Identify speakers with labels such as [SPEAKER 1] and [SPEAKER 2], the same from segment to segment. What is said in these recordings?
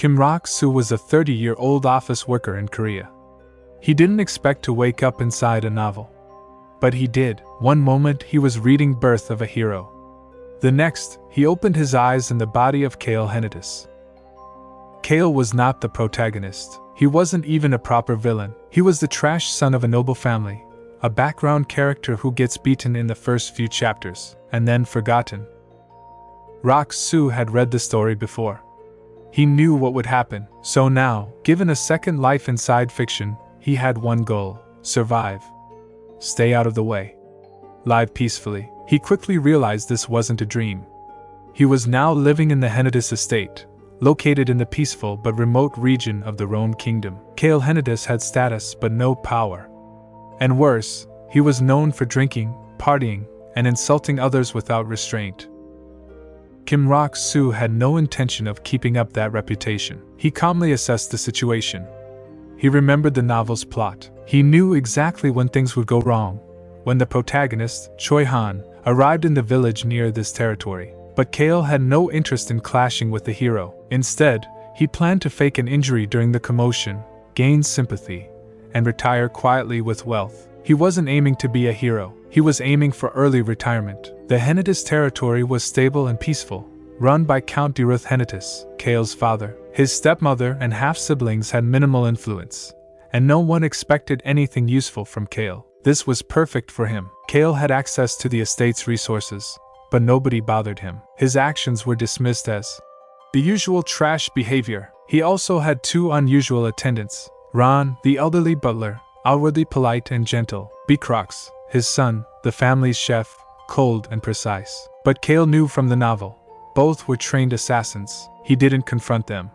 [SPEAKER 1] Kim Rock-soo was a 30-year-old office worker in Korea. He didn't expect to wake up inside a novel. But he did. One moment he was reading Birth of a Hero. The next, he opened his eyes in the body of Cale Henituse. Cale was not the protagonist. He wasn't even a proper villain. He was the trash son of a noble family, a background character who gets beaten in the first few chapters, and then forgotten. Rock-soo had read the story before. He knew what would happen, so now, given a second life inside fiction, he had one goal: survive. Stay out of the way. Live peacefully. He quickly realized this wasn't a dream. He was now living in the Henituse estate, located in the peaceful but remote region of the Raon kingdom. Cale Henituse had status but no power. And worse, he was known for drinking, partying, and insulting others without restraint. Kim Rock-soo had no intention of keeping up that reputation. He calmly assessed the situation. He remembered the novel's plot. He knew exactly when things would go wrong, when the protagonist, Choi Han, arrived in the village near this territory. But Cale had no interest in clashing with the hero. Instead, he planned to fake an injury during the commotion, gain sympathy, and retire quietly with wealth. He wasn't aiming to be a hero. He was aiming for early retirement. The Henituse territory was stable and peaceful, run by Count Deruth Henituse, Cale's father. His stepmother and half-siblings had minimal influence, and no one expected anything useful from Cale. This was perfect for him. Cale had access to the estate's resources, but nobody bothered him. His actions were dismissed as the usual trash behavior. He also had two unusual attendants: Raon, the elderly butler, outwardly polite and gentle; Crox, his son, the family's chef, cold and precise. But Cale knew from the novel, both were trained assassins. He didn't confront them.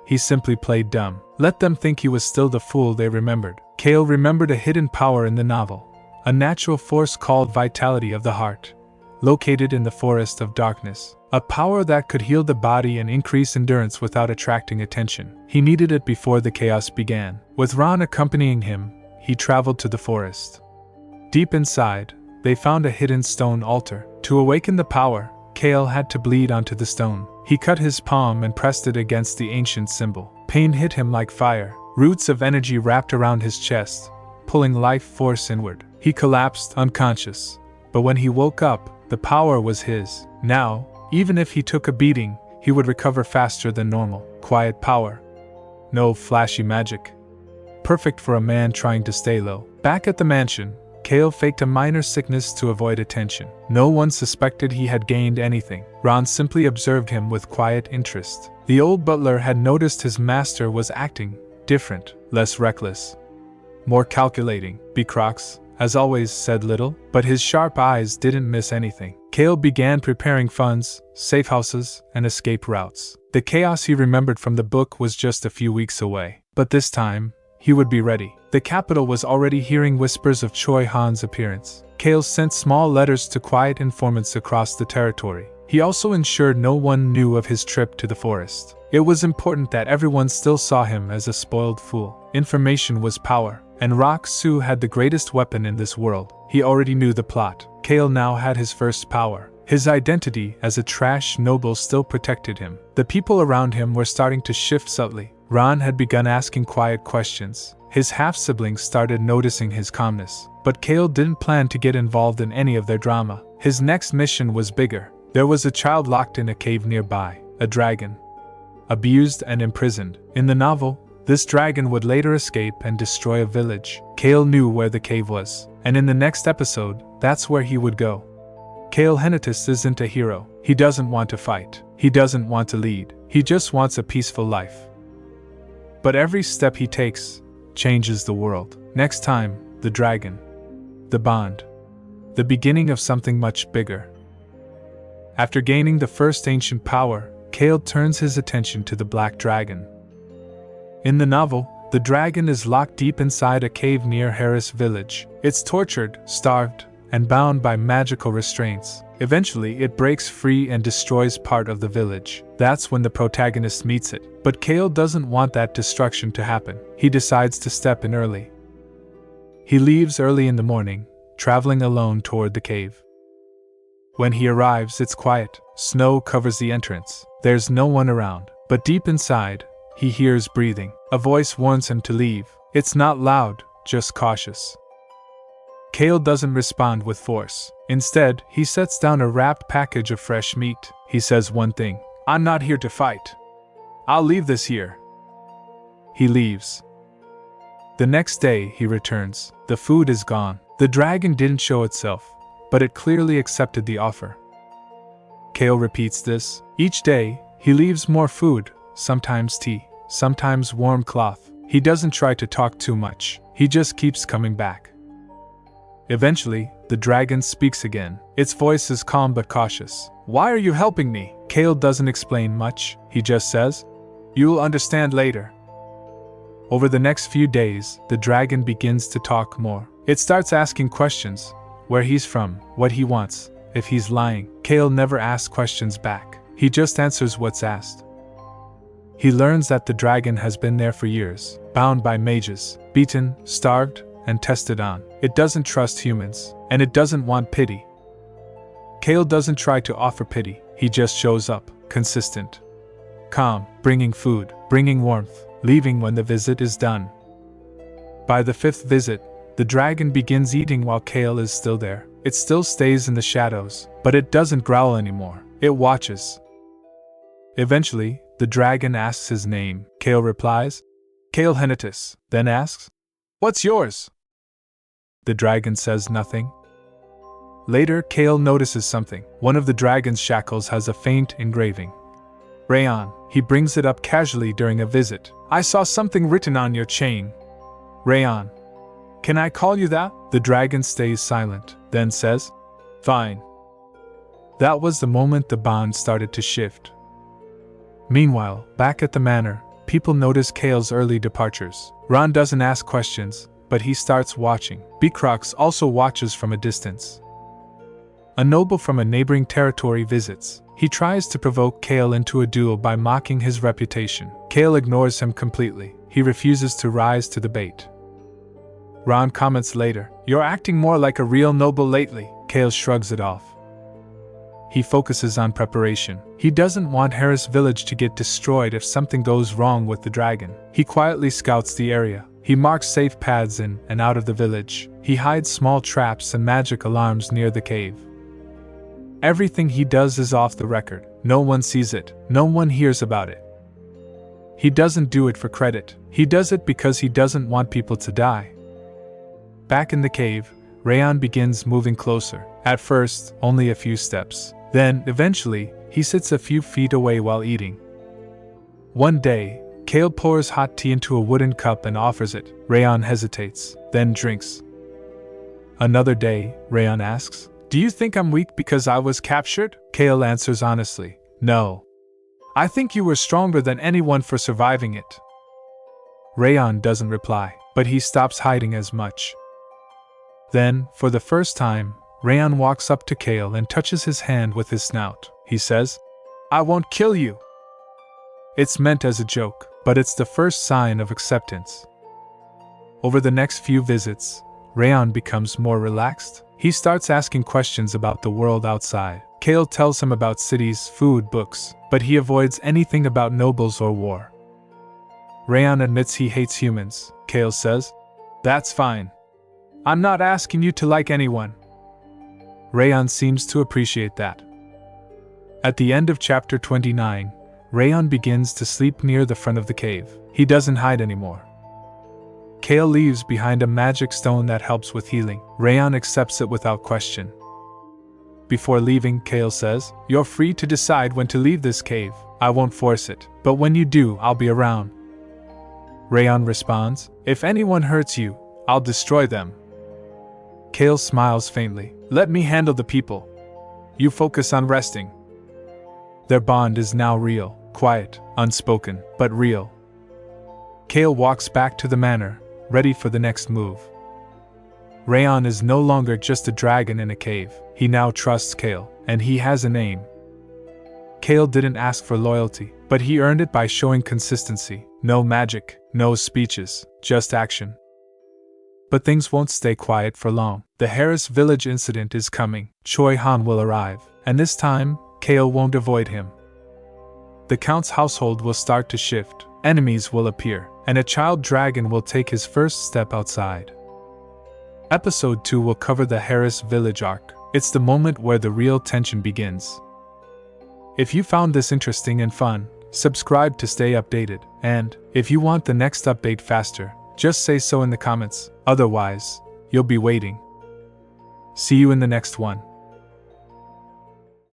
[SPEAKER 1] He simply played dumb. Let them think he was still the fool they remembered. Cale remembered a hidden power in the novel, a natural force called Vitality of the Heart, located in the Forest of Darkness. A power that could heal the body and increase endurance without attracting attention. He needed it before the chaos began. With Raon accompanying him, he traveled to the forest. Deep inside, they found a hidden stone altar. To awaken the power, Cale had to bleed onto the stone. He cut his palm and pressed it against the ancient symbol. Pain hit him like fire. Roots of energy wrapped around his chest, pulling life force inward. He collapsed unconscious. But when he woke up, the power was his. Now, even if he took a beating, he would recover faster than normal. Quiet power. No flashy magic. Perfect for a man trying to stay low. Back at the mansion, Cale faked a minor sickness to avoid attention. No one suspected he had gained anything. Raon simply observed him with quiet interest. The old butler had noticed his master was acting different, less reckless, more calculating. Crox, as always, said little, but his sharp eyes didn't miss anything. Cale began preparing funds, safe houses, and escape routes. The chaos he remembered from the book was just a few weeks away. But this time, he would be ready. The capital was already hearing whispers of Choi Han's appearance. Cale sent small letters to quiet informants across the territory. He also ensured no one knew of his trip to the forest. It was important that everyone still saw him as a spoiled fool. Information was power, and Rock-soo had the greatest weapon in this world. He already knew the plot. Cale now had his first power. His identity as a trash noble still protected him. The people around him were starting to shift subtly. Raon had begun asking quiet questions. His half-siblings started noticing his calmness. But Cale didn't plan to get involved in any of their drama. His next mission was bigger. There was a child locked in a cave nearby, a dragon, abused and imprisoned. In the novel, this dragon would later escape and destroy a village. Cale knew where the cave was, and in the next episode, that's where he would go. Cale Henituse isn't a hero. He doesn't want to fight. He doesn't want to lead. He just wants a peaceful life. But every step he takes changes the world. Next time, the dragon. The bond. The beginning of something much bigger. After gaining the first ancient power, Cale turns his attention to the Black Dragon. In the novel, the dragon is locked deep inside a cave near Harris village. It's tortured, starved, and bound by magical restraints. Eventually, it breaks free and destroys part of the village. That's when the protagonist meets it. But Cale doesn't want that destruction to happen. He decides to step in early. He leaves early in the morning, traveling alone toward the cave. When he arrives, it's quiet. Snow covers the entrance. There's no one around. But deep inside, he hears breathing. A voice warns him to leave. It's not loud, just cautious. Cale doesn't respond with force. Instead, he sets down a wrapped package of fresh meat. He says one thing: "I'm not here to fight. I'll leave this here." He leaves. The next day, he returns. The food is gone. The dragon didn't show itself, but it clearly accepted the offer. Cale repeats this. Each day, he leaves more food, sometimes tea, sometimes warm cloth. He doesn't try to talk too much. He just keeps coming back. Eventually, the dragon speaks again. Its voice is calm but cautious. "Why are you helping me?" Cale doesn't explain much. He just says, "You'll understand later." Over the next few days, the dragon begins to talk more. It starts asking questions: where he's from, what he wants, if he's lying. Cale never asks questions back. He just answers what's asked. He learns that the dragon has been there for years, bound by mages, beaten, starved, and tested on. It doesn't trust humans, and it doesn't want pity. Cale doesn't try to offer pity. He just shows up, consistent, calm, bringing food, bringing warmth, leaving when the visit is done. By the 5th visit, the dragon begins eating while Cale is still there. It still stays in the shadows, but it doesn't growl anymore. It watches. Eventually, the dragon asks his name. Cale replies, "Cale Henituse," then asks, "What's yours?" The dragon says nothing. Later, Cale notices something. One of the dragon's shackles has a faint engraving. Raon. He brings it up casually during a visit. "I saw something written on your chain. Raon. Can I call you that?" The dragon stays silent, then says, "Fine." That was the moment the bond started to shift. Meanwhile, back at the manor, people notice Cale's early departures. Raon doesn't ask questions, but he starts watching. Bicrox also watches from a distance. A noble from a neighboring territory visits. He tries to provoke Cale into a duel by mocking his reputation. Cale ignores him completely. He refuses to rise to the bait. Raon comments later, "You're acting more like a real noble lately." Cale shrugs it off. He focuses on preparation. He doesn't want Harris Village to get destroyed if something goes wrong with the dragon. He quietly scouts the area. He marks safe paths in and out of the village. He hides small traps and magic alarms near the cave. Everything he does is off the record. No one sees it. No one hears about it. He doesn't do it for credit. He does it because he doesn't want people to die. Back in the cave, Raon begins moving closer. At first, only a few steps. Then, eventually, he sits a few feet away while eating. One day, Cale pours hot tea into a wooden cup and offers it. Raon hesitates, then drinks. Another day, Raon asks, "Do you think I'm weak because I was captured?" Cale answers honestly, "No. I think you were stronger than anyone for surviving it." Raon doesn't reply, but he stops hiding as much. Then, for the first time, Raon walks up to Cale and touches his hand with his snout. He says, "I won't kill you." It's meant as a joke, but it's the first sign of acceptance. Over the next few visits, Raon becomes more relaxed. He starts asking questions about the world outside. Cale tells him about cities, food, books, but he avoids anything about nobles or war. Raon admits he hates humans. Cale says, "That's fine. I'm not asking you to like anyone." Raon seems to appreciate that. At the end of chapter 29, Raon begins to sleep near the front of the cave. He doesn't hide anymore. Cale leaves behind a magic stone that helps with healing. Raon accepts it without question. Before leaving, Cale says, "You're free to decide when to leave this cave. I won't force it, but when you do, I'll be around." Raon responds, "If anyone hurts you, I'll destroy them." Cale smiles faintly. "Let me handle the people. You focus on resting." Their bond is now real, quiet, unspoken, but real. Cale walks back to the manor, ready for the next move. Raon is no longer just a dragon in a cave. He now trusts Cale, and he has a name. Cale didn't ask for loyalty, but he earned it by showing consistency. No magic, no speeches, just action. But things won't stay quiet for long. The Harris Village incident is coming. Choi Han will arrive, and this time, Cale won't avoid him. The Count's household will start to shift, enemies will appear, and a child dragon will take his first step outside. Episode 2 will cover the Harris Village arc. It's the moment where the real tension begins. If you found this interesting and fun, subscribe to stay updated, and if you want the next update faster, just say so in the comments, otherwise, you'll be waiting. See you in the next one.